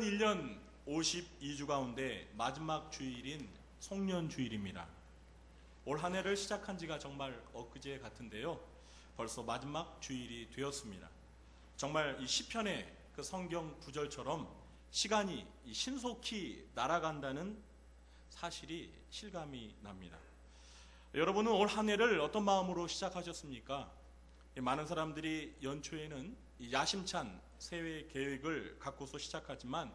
2001년 52주 가운데 마지막 주일인 송년주일입니다. 올 한 해를 시작한 지가 정말 엊그제 같은데요. 벌써 마지막 주일이 되었습니다. 정말 이 시편의 그 성경 구절처럼 시간이 신속히 날아간다는 사실이 실감이 납니다. 여러분은 올 한 해를 어떤 마음으로 시작하셨습니까? 많은 사람들이 연초에는 야심찬 새해 계획을 갖고서 시작하지만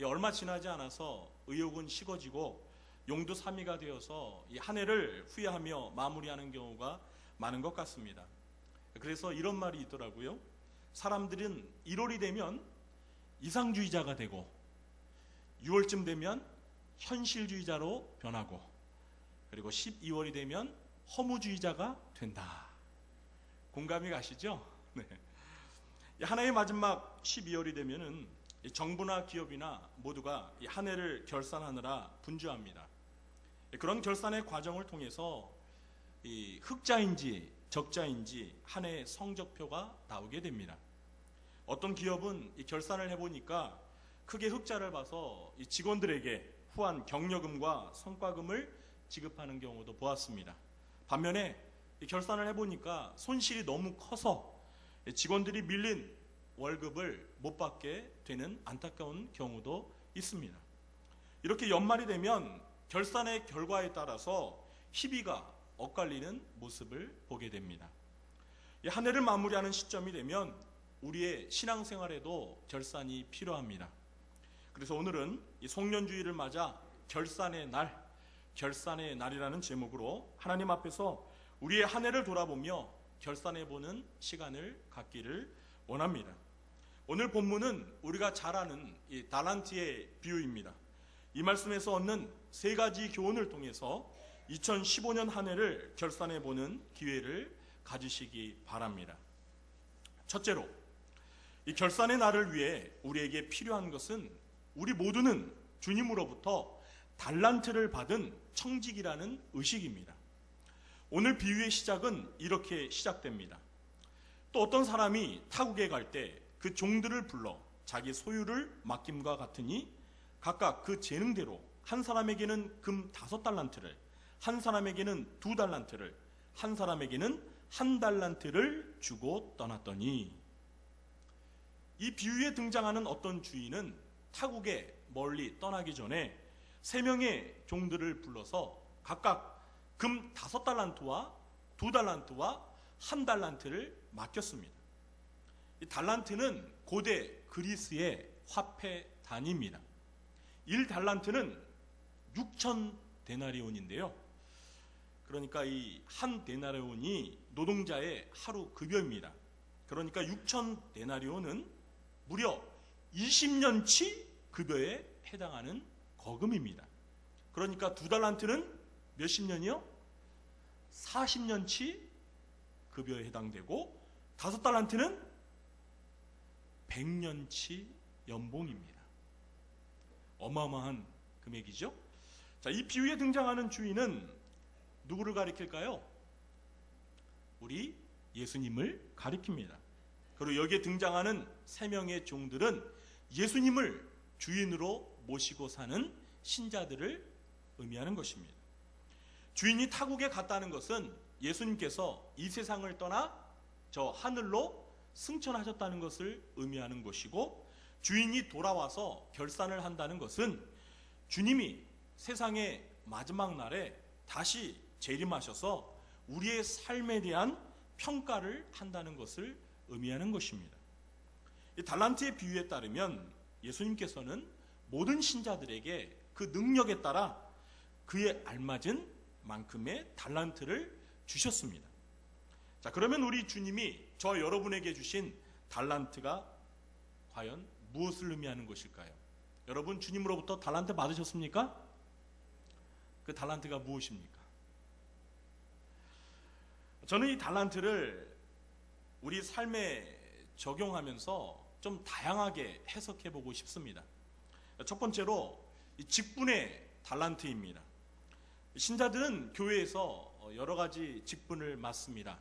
얼마 지나지 않아서 의욕은 식어지고 용두사미가 되어서 이 한 해를 후회하며 마무리하는 경우가 많은 것 같습니다. 그래서 이런 말이 있더라고요. 사람들은 1월이 되면 이상주의자가 되고 6월쯤 되면 현실주의자로 변하고 그리고 12월이 되면 허무주의자가 된다. 공감이 가시죠? 네. 한 해의 마지막 12월이 되면은 정부나 기업이나 모두가 이 한 해를 결산하느라 분주합니다. 그런 결산의 과정을 통해서 이 흑자인지 적자인지 한 해의 성적표가 나오게 됩니다. 어떤 기업은 이 결산을 해보니까 크게 흑자를 봐서 이 직원들에게 후한 격려금과 성과금을 지급하는 경우도 보았습니다. 반면에 이 결산을 해보니까 손실이 너무 커서 직원들이 밀린 월급을 못 받게 되는 안타까운 경우도 있습니다. 이렇게 연말이 되면 결산의 결과에 따라서 희비가 엇갈리는 모습을 보게 됩니다. 한 해를 마무리하는 시점이 되면 우리의 신앙생활에도 결산이 필요합니다. 그래서 오늘은 이 송년주일을 맞아 결산의 날이라는 제목으로 하나님 앞에서 우리의 한 해를 돌아보며 결산해보는 시간을 갖기를 원합니다. 오늘 본문은 우리가 잘 아는 이 달란트의 비유입니다. 이 말씀에서 얻는 세 가지 교훈을 통해서 2015년 한 해를 결산해보는 기회를 가지시기 바랍니다. 첫째로, 이 결산의 날을 위해 우리에게 필요한 것은 우리 모두는 주님으로부터 달란트를 받은 청직이라는 의식입니다. 오늘 비유의 시작은 이렇게 시작됩니다. 또 어떤 사람이 타국에 갈 때 그 종들을 불러 자기 소유를 맡김과 같으니 각각 그 재능대로 한 사람에게는 금 5달란트를, 한 사람에게는 2달란트를, 한 사람에게는 1달란트를 주고 떠났더니, 이 비유에 등장하는 어떤 주인은 타국에 멀리 떠나기 전에 3명의 종들을 불러서 각각 금 5달란트와 2달란트와 1달란트를 맡겼습니다. 이 달란트는 고대 그리스의 화폐 단위입니다. 1달란트는 6,000데나리온인데요. 그러니까 이 한 데나리온이 노동자의 하루 급여입니다. 그러니까 6,000데나리온은 무려 20년치 급여에 해당하는 거금입니다. 그러니까 2달란트는 몇십 년이요? 40년치 급여에 해당되고 5달란트는 100년치 연봉입니다. 어마어마한 금액이죠. 자, 이 비유에 등장하는 주인은 누구를 가리킬까요? 우리 예수님을 가리킵니다. 그리고 여기에 등장하는 3명의 종들은 예수님을 주인으로 모시고 사는 신자들을 의미하는 것입니다. 주인이 타국에 갔다는 것은 예수님께서 이 세상을 떠나 저 하늘로 승천하셨다는 것을 의미하는 것이고, 주인이 돌아와서 결산을 한다는 것은 주님이 세상의 마지막 날에 다시 재림하셔서 우리의 삶에 대한 평가를 한다는 것을 의미하는 것입니다. 이 달란트의 비유에 따르면 예수님께서는 모든 신자들에게 그 능력에 따라 그에 알맞은 만큼의 달란트를 주셨습니다. 자, 그러면 우리 주님이 저 여러분에게 주신 달란트가 과연 무엇을 의미하는 것일까요? 여러분, 주님으로부터 달란트 받으셨습니까? 그 달란트가 무엇입니까? 저는 이 달란트를 우리 삶에 적용하면서 좀 다양하게 해석해 보고 싶습니다. 첫 번째로 이 직분의 달란트입니다. 신자들은 교회에서 여러 가지 직분을 맡습니다.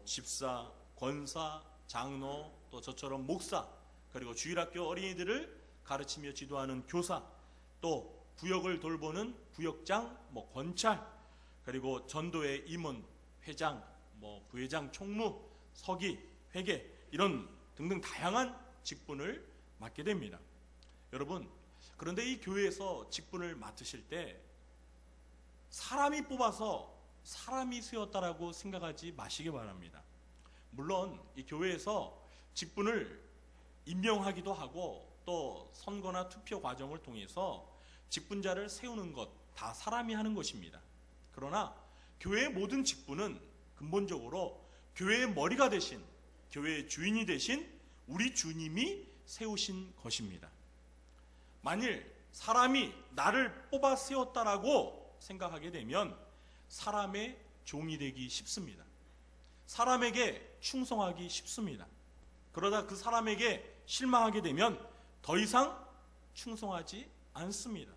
집사, 권사, 장로, 또 저처럼 목사, 그리고 주일학교 어린이들을 가르치며 지도하는 교사, 또 구역을 돌보는 구역장, 권찰, 그리고 전도의 임원, 회장, 부회장, 총무, 서기, 회계 이런 등등 다양한 직분을 맡게 됩니다. 여러분, 그런데 이 교회에서 직분을 맡으실 때 사람이 뽑아서 사람이 세웠다라고 생각하지 마시기 바랍니다. 물론 이 교회에서 직분을 임명하기도 하고 또 선거나 투표 과정을 통해서 직분자를 세우는 것 다 사람이 하는 것입니다. 그러나 교회의 모든 직분은 근본적으로 교회의 머리가 되신, 교회의 주인이 되신 우리 주님이 세우신 것입니다. 만일 사람이 나를 뽑아 세웠다라고 생각하게 되면 사람의 종이 되기 쉽습니다. 사람에게 충성하기 쉽습니다. 그러다 그 사람에게 실망하게 되면 더 이상 충성하지 않습니다.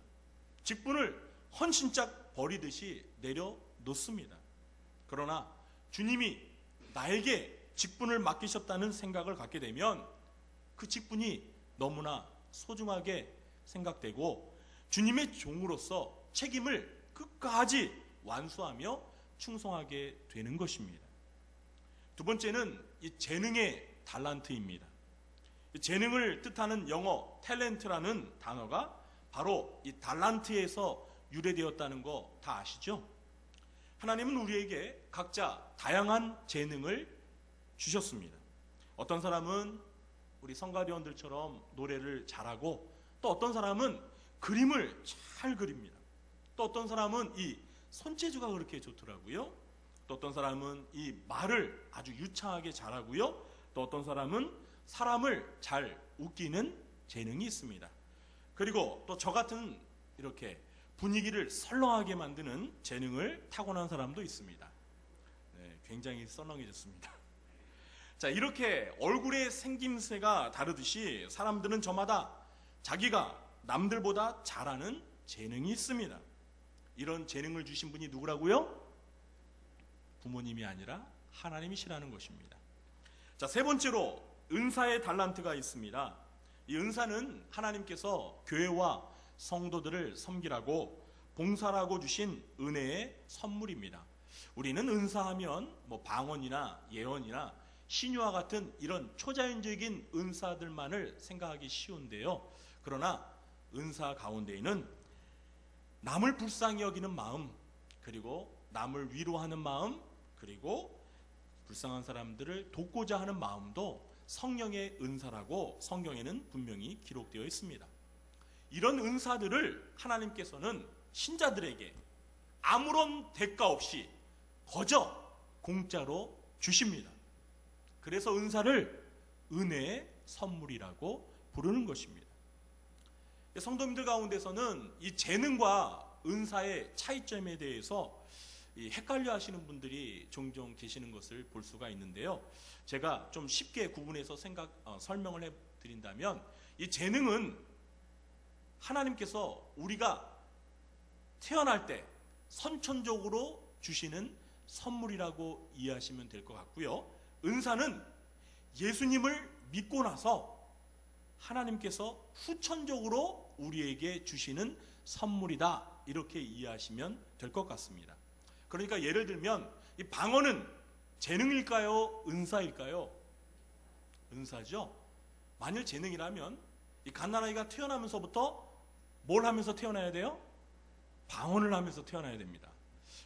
직분을 헌신짝 버리듯이 내려놓습니다. 그러나 주님이 나에게 직분을 맡기셨다는 생각을 갖게 되면 그 직분이 너무나 소중하게 생각되고 주님의 종으로서 책임을 끝까지 완수하며 충성하게 되는 것입니다. 두 번째는 이 재능의 달란트입니다. 재능을 뜻하는 영어 탤런트라는 단어가 바로 이 달란트에서 유래되었다는 거 다 아시죠? 하나님은 우리에게 각자 다양한 재능을 주셨습니다. 어떤 사람은 우리 성가대원들처럼 노래를 잘하고, 또 어떤 사람은 그림을 잘 그립니다. 또 어떤 사람은 이 손재주가 그렇게 좋더라고요. 또 어떤 사람은 이 말을 아주 유창하게 잘하고요. 또 어떤 사람은 사람을 잘 웃기는 재능이 있습니다. 그리고 또 저 같은 이렇게 분위기를 썰렁하게 만드는 재능을 타고난 사람도 있습니다. 네, 굉장히 썰렁해졌습니다. 자, 이렇게 얼굴의 생김새가 다르듯이 사람들은 저마다 자기가 남들보다 잘하는 재능이 있습니다. 이런 재능을 주신 분이 누구라고요? 부모님이 아니라 하나님이시라는 것입니다. 자, 세 번째로 은사의 달란트가 있습니다. 이 은사는 하나님께서 교회와 성도들을 섬기라고 봉사라고 주신 은혜의 선물입니다. 우리는 은사하면 방언이나 예언이나 신유와 같은 이런 초자연적인 은사들만을 생각하기 쉬운데요. 그러나 은사 가운데에는 남을 불쌍히 여기는 마음, 그리고 남을 위로하는 마음, 그리고 불쌍한 사람들을 돕고자 하는 마음도 성령의 은사라고 성경에는 분명히 기록되어 있습니다. 이런 은사들을 하나님께서는 신자들에게 아무런 대가 없이 거저 공짜로 주십니다. 그래서 은사를 은혜의 선물이라고 부르는 것입니다. 성도님들 가운데서는 이 재능과 은사의 차이점에 대해서 헷갈려 하시는 분들이 종종 계시는 것을 볼 수가 있는데요. 제가 좀 쉽게 구분해서 설명을 해드린다면, 이 재능은 하나님께서 우리가 태어날 때 선천적으로 주시는 선물이라고 이해하시면 될 것 같고요. 은사는 예수님을 믿고 나서 하나님께서 후천적으로 우리에게 주시는 선물이다, 이렇게 이해하시면 될 것 같습니다. 그러니까 예를 들면 이 방언은 재능일까요? 은사일까요? 은사죠. 만일 재능이라면 이 갓난아이가 태어나면서부터 뭘 하면서 태어나야 돼요? 방언을 하면서 태어나야 됩니다.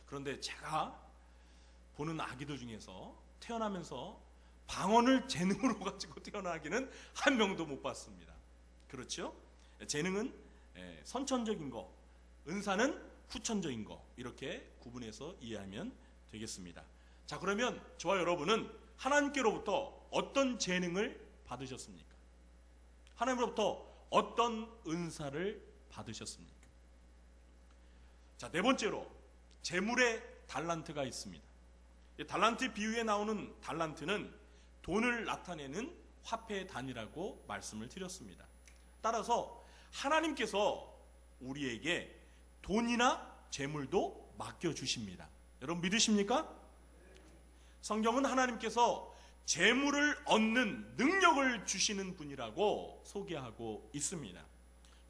그런데 제가 보는 아기들 중에서 태어나면서 방언을 재능으로 가지고 태어나기는 한 명도 못 봤습니다. 그렇죠? 재능은 선천적인 거, 은사는 후천적인 거, 이렇게 구분해서 이해하면 되겠습니다. 자, 그러면 저와 여러분은 하나님께로부터 어떤 재능을 받으셨습니까? 하나님으로부터 어떤 은사를 받으셨습니까? 자, 네 번째로 재물의 달란트가 있습니다. 달란트 비유에 나오는 달란트는 돈을 나타내는 화폐의 단위라고 말씀을 드렸습니다. 따라서 하나님께서 우리에게 돈이나 재물도 맡겨주십니다. 여러분 믿으십니까? 성경은 하나님께서 재물을 얻는 능력을 주시는 분이라고 소개하고 있습니다.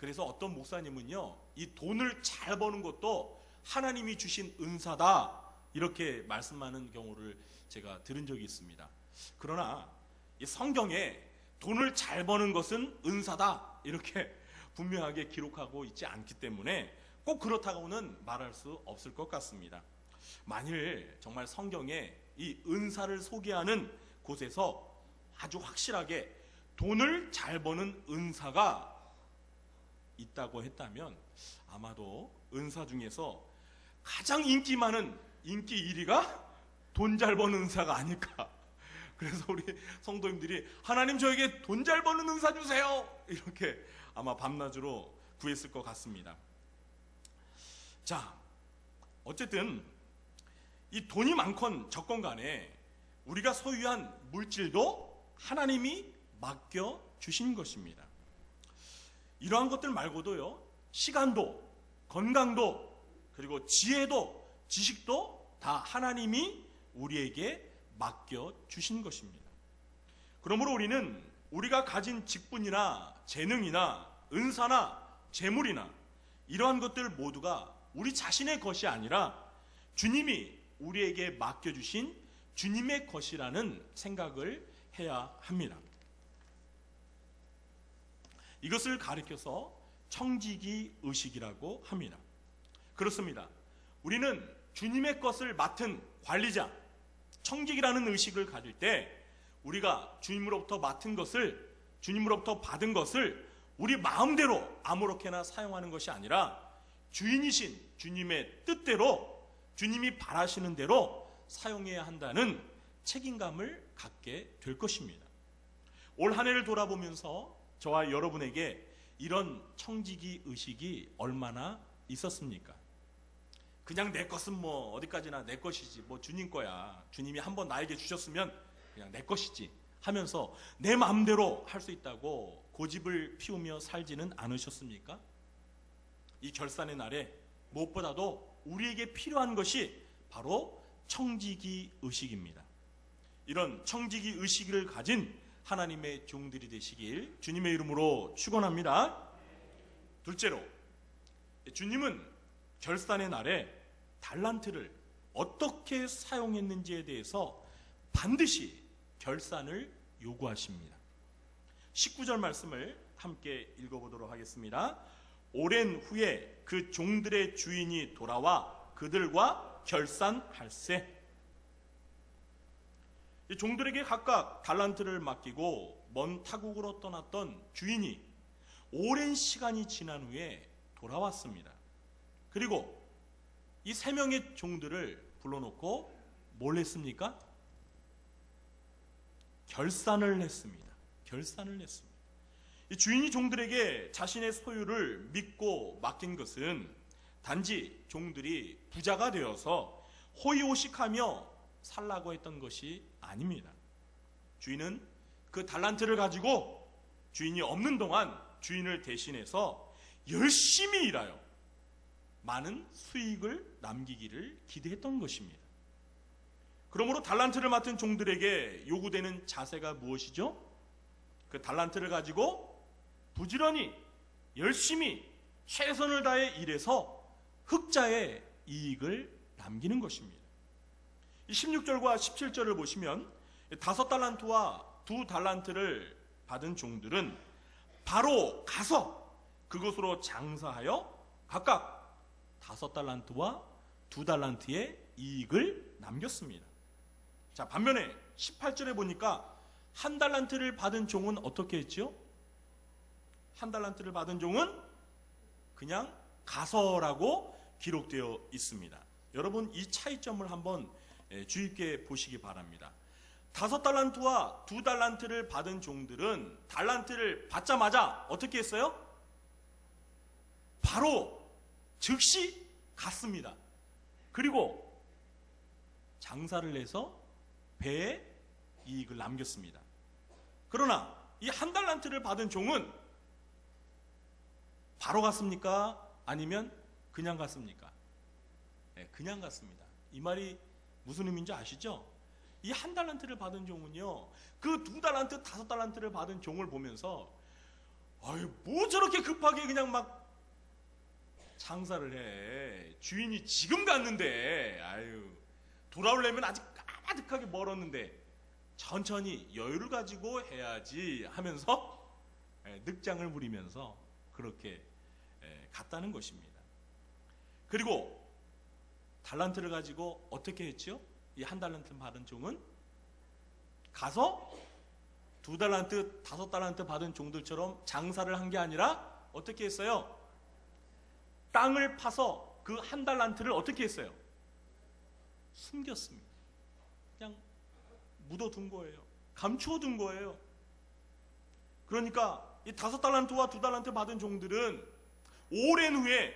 그래서 어떤 목사님은요, 이 돈을 잘 버는 것도 하나님이 주신 은사다, 이렇게 말씀하는 경우를 제가 들은 적이 있습니다. 그러나 이 성경에 돈을 잘 버는 것은 은사다, 이렇게 분명하게 기록하고 있지 않기 때문에 꼭 그렇다고는 말할 수 없을 것 같습니다. 만일 정말 성경에 이 은사를 소개하는 곳에서 아주 확실하게 돈을 잘 버는 은사가 있다고 했다면 아마도 은사 중에서 가장 인기 많은 인기 1위가 돈 잘 버는 은사가 아닐까. 그래서 우리 성도님들이 하나님 저에게 돈 잘 버는 은사 주세요, 이렇게 아마 밤낮으로 구했을 것 같습니다. 자, 어쨌든 이 돈이 많건 적건 간에 우리가 소유한 물질도 하나님이 맡겨 주신 것입니다. 이러한 것들 말고도요, 시간도, 건강도, 그리고 지혜도, 지식도 다 하나님이 우리에게 맡겨 주신 것입니다. 그러므로 우리는 우리가 가진 직분이나 재능이나 은사나 재물이나 이러한 것들 모두가 우리 자신의 것이 아니라 주님이 우리에게 맡겨주신 주님의 것이라는 생각을 해야 합니다. 이것을 가리켜서 청지기 의식이라고 합니다. 그렇습니다. 우리는 주님의 것을 맡은 관리자, 청지기라는 의식을 가질 때 우리가 주님으로부터 맡은 것을, 주님으로부터 받은 것을 우리 마음대로 아무렇게나 사용하는 것이 아니라 주인이신 주님의 뜻대로, 주님이 바라시는 대로 사용해야 한다는 책임감을 갖게 될 것입니다. 올 한 해를 돌아보면서 저와 여러분에게 이런 청지기 의식이 얼마나 있었습니까? 그냥 내 것은 뭐 어디까지나 내 것이지, 뭐 주님 거야, 주님이 한번 나에게 주셨으면 그냥 내 것이지 하면서 내 마음대로 할 수 있다고 고집을 피우며 살지는 않으셨습니까? 이 결산의 날에 무엇보다도 우리에게 필요한 것이 바로 청지기 의식입니다. 이런 청지기 의식을 가진 하나님의 종들이 되시길 주님의 이름으로 축원합니다. 둘째로, 주님은 결산의 날에 달란트를 어떻게 사용했는지에 대해서 반드시 결산을 요구하십니다. 19절 말씀을 함께 읽어보도록 하겠습니다. 오랜 후에 그 종들의 주인이 돌아와 그들과 결산할세. 이 종들에게 각각 달란트를 맡기고 먼 타국으로 떠났던 주인이 오랜 시간이 지난 후에 돌아왔습니다. 그리고 이 3명의 종들을 불러놓고 뭘 했습니까? 결산을 했습니다. 결산을 했습니다. 이 주인이 종들에게 자신의 소유를 믿고 맡긴 것은 단지 종들이 부자가 되어서 호의호식하며 살라고 했던 것이 아닙니다. 주인은 그 달란트를 가지고 주인이 없는 동안 주인을 대신해서 열심히 일하여 많은 수익을 남기기를 기대했던 것입니다. 그러므로 달란트를 맡은 종들에게 요구되는 자세가 무엇이죠? 그 달란트를 가지고 부지런히 열심히 최선을 다해 일해서 흑자의 이익을 남기는 것입니다. 16절과 17절을 보시면 5달란트와 2달란트를 받은 종들은 바로 가서 그곳으로 장사하여 각각 5달란트와 2달란트의 이익을 남겼습니다. 자, 반면에 18절에 보니까 1달란트를 받은 종은 어떻게 했죠? 1달란트를 받은 종은 그냥 가서라고 기록되어 있습니다. 여러분, 이 차이점을 한번 주의 깊게 보시기 바랍니다. 5달란트와 2달란트를 받은 종들은 달란트를 받자마자 어떻게 했어요? 바로 즉시 갔습니다. 그리고 장사를 해서 배에 이익을 남겼습니다. 그러나 이 1달란트를 받은 종은 바로 갔습니까? 아니면 그냥 갔습니까? 네, 그냥 갔습니다. 이 말이 무슨 의미인지 아시죠? 이 1달란트를 받은 종은요, 그 2달란트, 5달란트를 받은 종을 보면서 아유, 뭐 저렇게 급하게 그냥 막 장사를 해. 주인이 지금 갔는데, 아유, 돌아오려면 아직 까마득하게 멀었는데, 천천히 여유를 가지고 해야지 하면서 늑장을 부리면서 그렇게 갔다는 것입니다. 그리고 달란트를 가지고 어떻게 했죠? 이 한 달란트 받은 종은 가서 2달란트, 5달란트 받은 종들처럼 장사를 한 게 아니라 어떻게 했어요? 땅을 파서 그 1달란트를 어떻게 했어요? 숨겼습니다. 그냥 묻어둔 거예요. 감추어둔 거예요. 그러니까 이 5달란트와 2달란트 받은 종들은 오랜 후에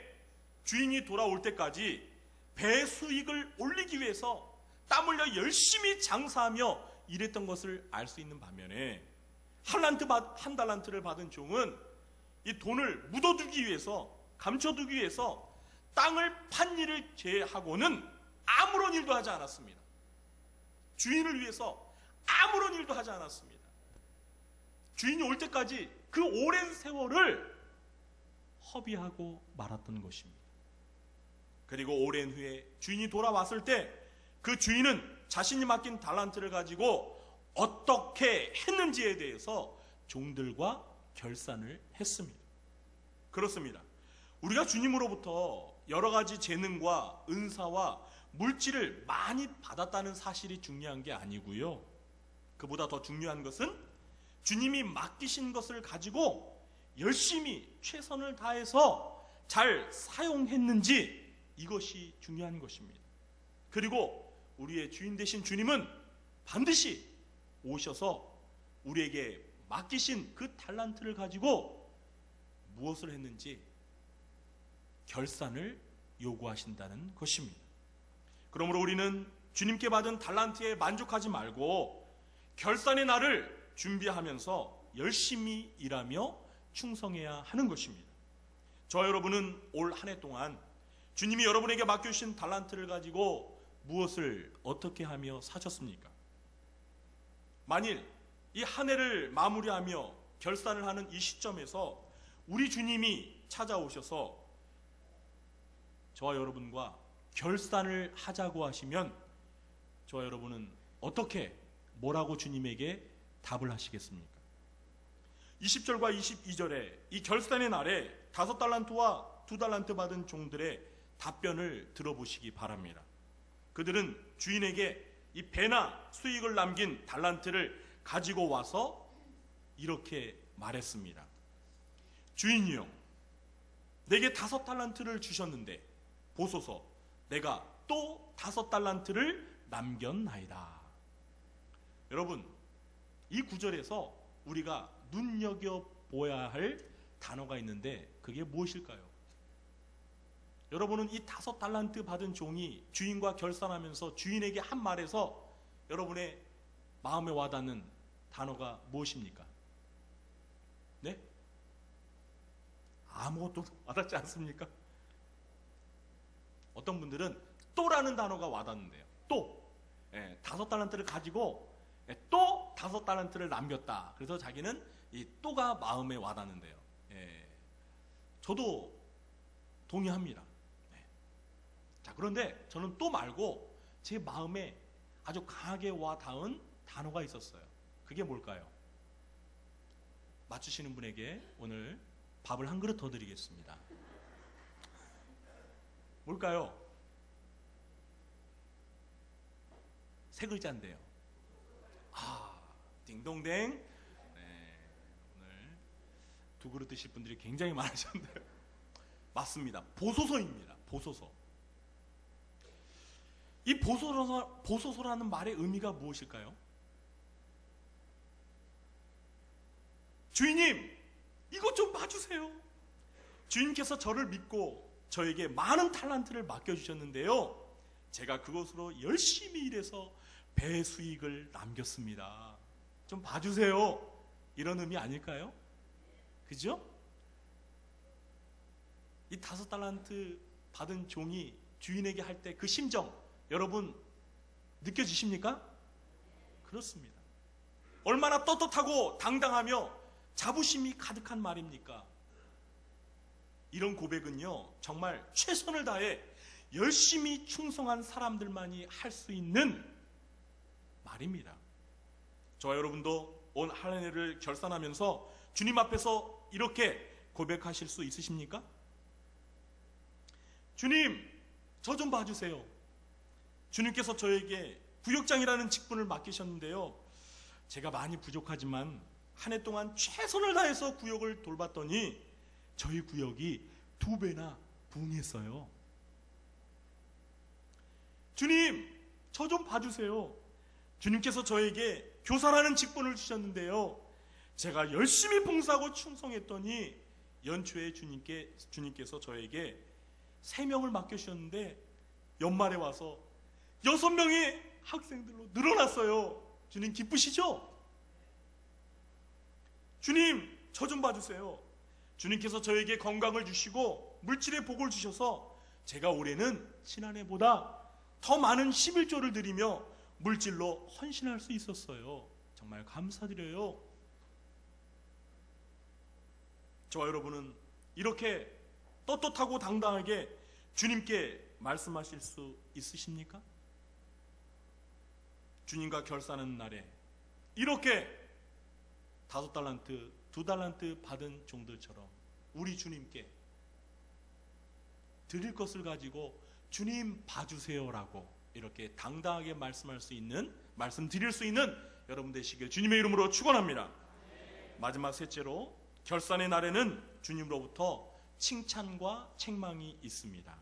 주인이 돌아올 때까지 배 수익을 올리기 위해서 땀 흘려 열심히 장사하며 일했던 것을 알 수 있는 반면에 한 달란트를 받은 종은 이 돈을 묻어두기 위해서, 감춰두기 위해서 땅을 판 일을 제하고는 아무런 일도 하지 않았습니다. 주인을 위해서 아무런 일도 하지 않았습니다. 주인이 올 때까지 그 오랜 세월을 허비하고 말았던 것입니다. 그리고 오랜 후에 주인이 돌아왔을 때 그 주인은 자신이 맡긴 달란트를 가지고 어떻게 했는지에 대해서 종들과 결산을 했습니다. 그렇습니다. 우리가 주님으로부터 여러 가지 재능과 은사와 물질을 많이 받았다는 사실이 중요한 게 아니고요. 그보다 더 중요한 것은 주님이 맡기신 것을 가지고 열심히 최선을 다해서 잘 사용했는지, 이것이 중요한 것입니다. 그리고 우리의 주인 되신 주님은 반드시 오셔서 우리에게 맡기신 그 달란트를 가지고 무엇을 했는지 결산을 요구하신다는 것입니다. 그러므로 우리는 주님께 받은 달란트에 만족하지 말고 결산의 날을 준비하면서 열심히 일하며 충성해야 하는 것입니다. 저와 여러분은 올 한 해 동안 주님이 여러분에게 맡겨주신 달란트를 가지고 무엇을 어떻게 하며 사셨습니까? 만일 이 한 해를 마무리하며 결산을 하는 이 시점에서 우리 주님이 찾아오셔서 저와 여러분과 결산을 하자고 하시면 저와 여러분은 어떻게, 뭐라고 주님에게 답을 하시겠습니까? 20절과 22절에 이 결산의 날에 5달란트와 2달란트 받은 종들의 답변을 들어보시기 바랍니다. 그들은 주인에게 이 배나 수익을 남긴 달란트를 가지고 와서 이렇게 말했습니다. 주인이여, 내게 5달란트를 주셨는데 보소서, 내가 또 5달란트를 남겼나이다. 여러분, 이 구절에서 우리가 눈여겨보아야 할 단어가 있는데 그게 무엇일까요? 여러분은 이 5달란트 받은 종이 주인과 결산하면서 주인에게 한 말에서 여러분의 마음에 와닿는 단어가 무엇입니까? 네? 아무것도 와닿지 않습니까? 어떤 분들은 또라는 단어가 와닿는데요. 또 5달란트를 가지고 또 5달란트를 남겼다. 그래서 자기는 이 또가 마음에 와닿는데요. 저도 동의합니다. 자, 그런데 저는 또 말고 제 마음에 아주 강하게 와닿은 단어가 있었어요. 그게 뭘까요? 맞추시는 분에게 오늘 밥을 한 그릇 더 드리겠습니다. 뭘까요? 세 글자인데요. 딩동댕. 네, 오늘 2그릇 드실 분들이 굉장히 많으셨는데요. 맞습니다. 보소서입니다. 보소서. 이 보소서라는 말의 의미가 무엇일까요? 주인님, 이것 좀 봐주세요. 주인께서 저를 믿고 저에게 많은 달란트를 맡겨주셨는데요, 제가 그것으로 열심히 일해서 배 수익을 남겼습니다. 좀 봐주세요. 이런 의미 아닐까요? 그죠? 이 5달란트 받은 종이 주인에게 할 때 그 심정 여러분 느껴지십니까? 그렇습니다. 얼마나 떳떳하고 당당하며 자부심이 가득한 말입니까? 이런 고백은요, 정말 최선을 다해 열심히 충성한 사람들만이 할 수 있는 말입니다. 저와 여러분도 온 한 해를 결산하면서 주님 앞에서 이렇게 고백하실 수 있으십니까? 주님, 저 좀 봐주세요. 주님께서 저에게 구역장이라는 직분을 맡기셨는데요, 제가 많이 부족하지만 한 해 동안 최선을 다해서 구역을 돌봤더니 저희 구역이 2배나 부흥했어요. 주님, 저 좀 봐주세요. 주님께서 저에게 교사라는 직분을 주셨는데요, 제가 열심히 봉사하고 충성했더니 연초에 주님께서 저에게 3명을 맡겨주셨는데 연말에 와서 6명의 학생들로 늘어났어요. 주님 기쁘시죠? 주님, 저 좀 봐주세요. 주님께서 저에게 건강을 주시고 물질의 복을 주셔서 제가 올해는 지난해보다 더 많은 11조를 드리며 물질로 헌신할 수 있었어요. 정말 감사드려요. 저와 여러분은 이렇게 떳떳하고 당당하게 주님께 말씀하실 수 있으십니까? 주님과 결산하는 날에 이렇게 5달란트, 2달란트 받은 종들처럼 우리 주님께 드릴 것을 가지고 주님 봐주세요라고 이렇게 당당하게 말씀드릴 수 있는 여러분 되시길 주님의 이름으로 축원합니다. 마지막 셋째로, 결산의 날에는 주님으로부터 칭찬과 책망이 있습니다.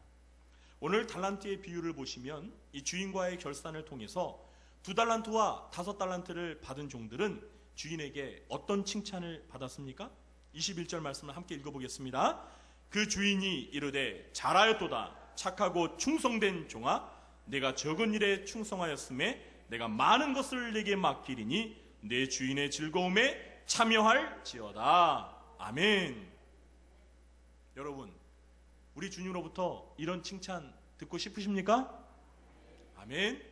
오늘 달란트의 비유를 보시면 이 주인과의 결산을 통해서 2달란트와 5달란트를 받은 종들은 주인에게 어떤 칭찬을 받았습니까? 21절 말씀을 함께 읽어보겠습니다. 그 주인이 이르되 잘하였도다 착하고 충성된 종아, 내가 적은 일에 충성하였음에 내가 많은 것을 내게 맡기리니 내 주인의 즐거움에 참여할지어다. 아멘. 여러분, 우리 주님으로부터 이런 칭찬 듣고 싶으십니까? 아멘.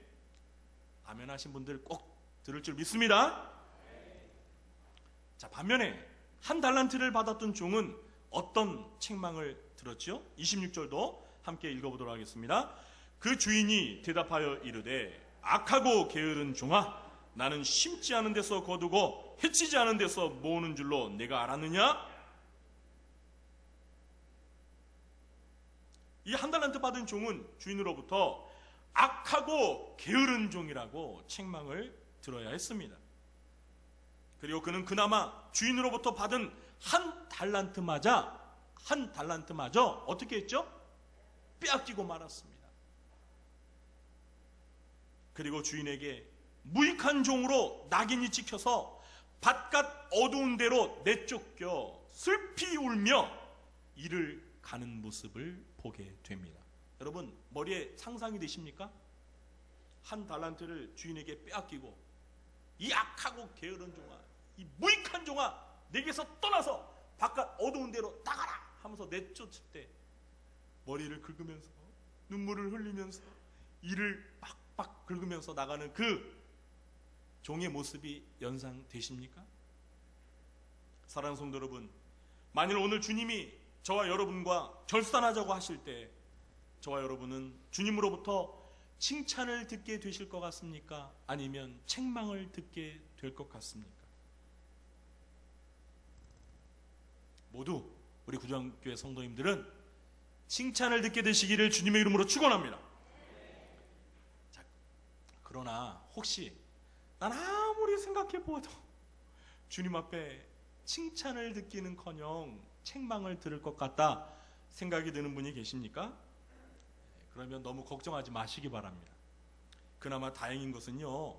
아멘 하신 분들 꼭 들을 줄 믿습니다. 자, 반면에 1달란트를 받았던 종은 어떤 책망을 들었죠? 26절도 함께 읽어보도록 하겠습니다. 그 주인이 대답하여 이르되 악하고 게으른 종아, 나는 심지 않은 데서 거두고 해치지 않은 데서 모으는 줄로 내가 알았느냐? 이 1달란트 받은 종은 주인으로부터 악하고 게으른 종이라고 책망을 들어야 했습니다. 그리고 그는 그나마 주인으로부터 받은 1달란트마저 어떻게 했죠? 빼앗기고 말았습니다. 그리고 주인에게 무익한 종으로 낙인이 찍혀서 바깥 어두운 데로 내쫓겨 슬피 울며 이를 가는 모습을 보게 됩니다. 여러분, 머리에 상상이 되십니까? 1달란트를 주인에게 빼앗기고 이 악하고 게으른 종아, 이 무익한 종아, 내게서 떠나서 바깥 어두운 데로 나가라 하면서 내쫓을 때 머리를 긁으면서 눈물을 흘리면서 이를 빡빡 긁으면서 나가는 그 종의 모습이 연상되십니까? 사랑하는 성도 여러분, 만일 오늘 주님이 저와 여러분과 결산하자고 하실 때 저와 여러분은 주님으로부터 칭찬을 듣게 되실 것 같습니까? 아니면 책망을 듣게 될 것 같습니까? 모두 우리 구정교회 성도님들은 칭찬을 듣게 되시기를 주님의 이름으로 축원합니다. 자, 그러나 혹시 난 아무리 생각해봐도 주님 앞에 칭찬을 듣기는커녕 책망을 들을 것 같다 생각이 드는 분이 계십니까? 그러면 너무 걱정하지 마시기 바랍니다. 그나마 다행인 것은요,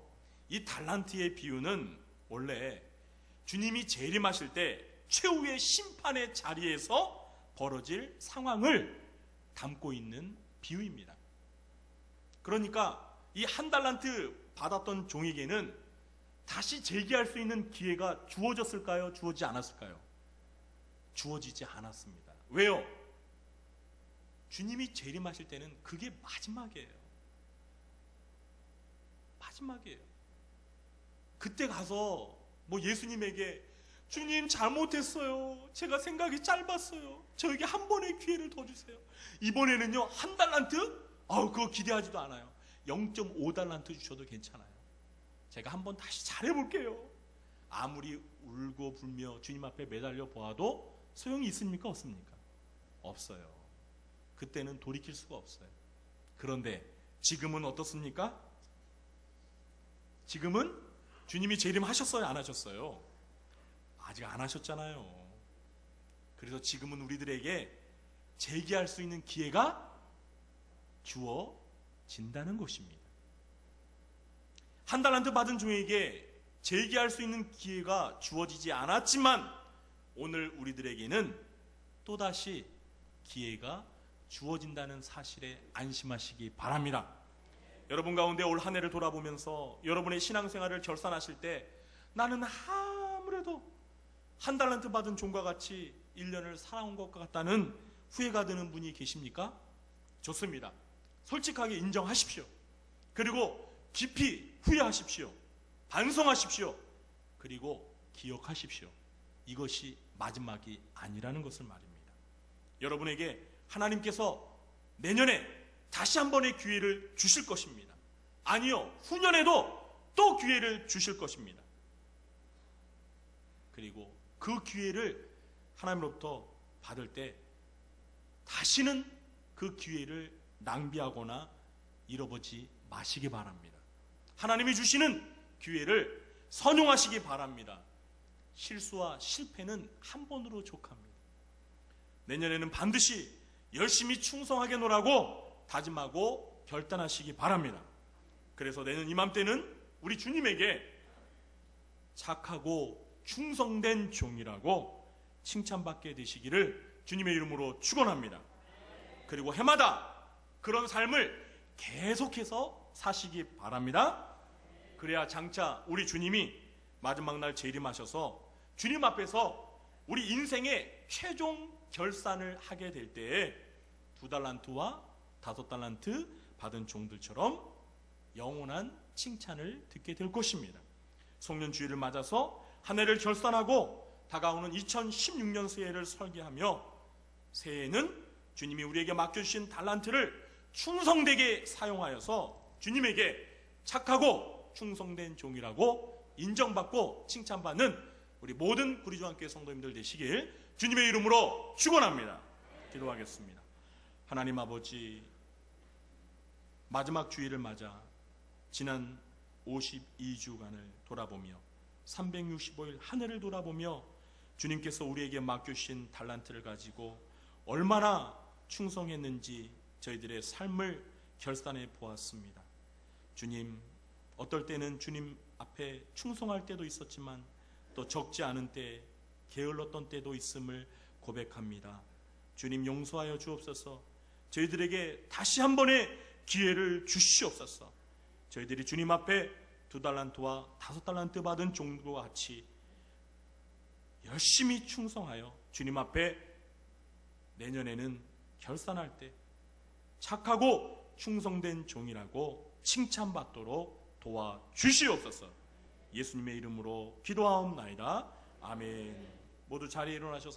이 달란트의 비유는 원래 주님이 재림하실 때 최후의 심판의 자리에서 벌어질 상황을 담고 있는 비유입니다. 그러니까 이 1달란트 받았던 종에게는 다시 재기할 수 있는 기회가 주어졌을까요? 주어지지 않았을까요? 주어지지 않았습니다. 왜요? 주님이 재림하실 때는 그게 마지막이에요. 마지막이에요. 그때 가서 뭐 예수님에게 주님 잘못했어요. 제가 생각이 짧았어요. 저에게 한 번의 기회를 더 주세요. 이번에는요 1달란트? 그거 기대하지도 않아요. 0.5달란트 주셔도 괜찮아요. 제가 한번 다시 잘해볼게요. 아무리 울고 불며 주님 앞에 매달려 보아도 소용이 있습니까? 없습니까? 없어요. 그때는 돌이킬 수가 없어요. 그런데 지금은 어떻습니까? 지금은 주님이 재림하셨어요? 안 하셨어요? 아직 안 하셨잖아요. 그래서 지금은 우리들에게 재기할 수 있는 기회가 주어진다는 것입니다. 1달란트 받은 종에게 재기할 수 있는 기회가 주어지지 않았지만 오늘 우리들에게는 또다시 기회가 주어진다는 사실에 안심하시기 바랍니다. 여러분 가운데 올 한 해를 돌아보면서 여러분의 신앙생활을 결산하실 때 나는 아무래도 1달란트 받은 종과 같이 1년을 살아온 것 같다는 후회가 드는 분이 계십니까? 좋습니다. 솔직하게 인정하십시오. 그리고 깊이 후회하십시오. 반성하십시오. 그리고 기억하십시오. 이것이 마지막이 아니라는 것을 말입니다. 여러분에게 하나님께서 내년에 다시 한 번의 기회를 주실 것입니다. 아니요, 후년에도 또 기회를 주실 것입니다. 그리고 그 기회를 하나님으로부터 받을 때 다시는 그 기회를 낭비하거나 잃어버리지 마시기 바랍니다. 하나님이 주시는 기회를 선용하시기 바랍니다. 실수와 실패는 한 번으로 족합니다. 내년에는 반드시 열심히 충성하게 노라고 다짐하고 결단하시기 바랍니다. 그래서 내년 이맘때는 우리 주님에게 착하고 충성된 종이라고 칭찬받게 되시기를 주님의 이름으로 축원합니다. 그리고 해마다 그런 삶을 계속해서 사시기 바랍니다. 그래야 장차 우리 주님이 마지막 날 재림하셔서 주님 앞에서 우리 인생의 최종 결산을 하게 될 때에 2달란트와 5달란트 받은 종들처럼 영원한 칭찬을 듣게 될 것입니다. 송년주일을 맞아서 한 해를 결산하고 다가오는 2016년 새해를 설계하며 새해에는 주님이 우리에게 맡겨주신 달란트를 충성되게 사용하여서 주님에게 착하고 충성된 종이라고 인정받고 칭찬받는 우리 모든 구리주안교회 성도님들 되시길 주님의 이름으로 축원합니다. 기도하겠습니다. 하나님 아버지, 마지막 주일을 맞아 지난 52주간을 돌아보며 365일 한 해를 돌아보며 주님께서 우리에게 맡겨주신 달란트를 가지고 얼마나 충성했는지 저희들의 삶을 결산해 보았습니다. 주님, 어떨 때는 주님 앞에 충성할 때도 있었지만 또 적지 않은 때 게을렀던 때도 있음을 고백합니다. 주님 용서하여 주옵소서. 저희들에게 다시 한 번의 기회를 주시옵소서. 저희들이 주님 앞에 2달란트와 5달란트 받은 종과 같이 열심히 충성하여 주님 앞에 내년에는 결산할 때 착하고 충성된 종이라고 칭찬받도록 도와주시옵소서. 예수님의 이름으로 기도하옵나이다. 아멘. 모두 자리에 일어나셔서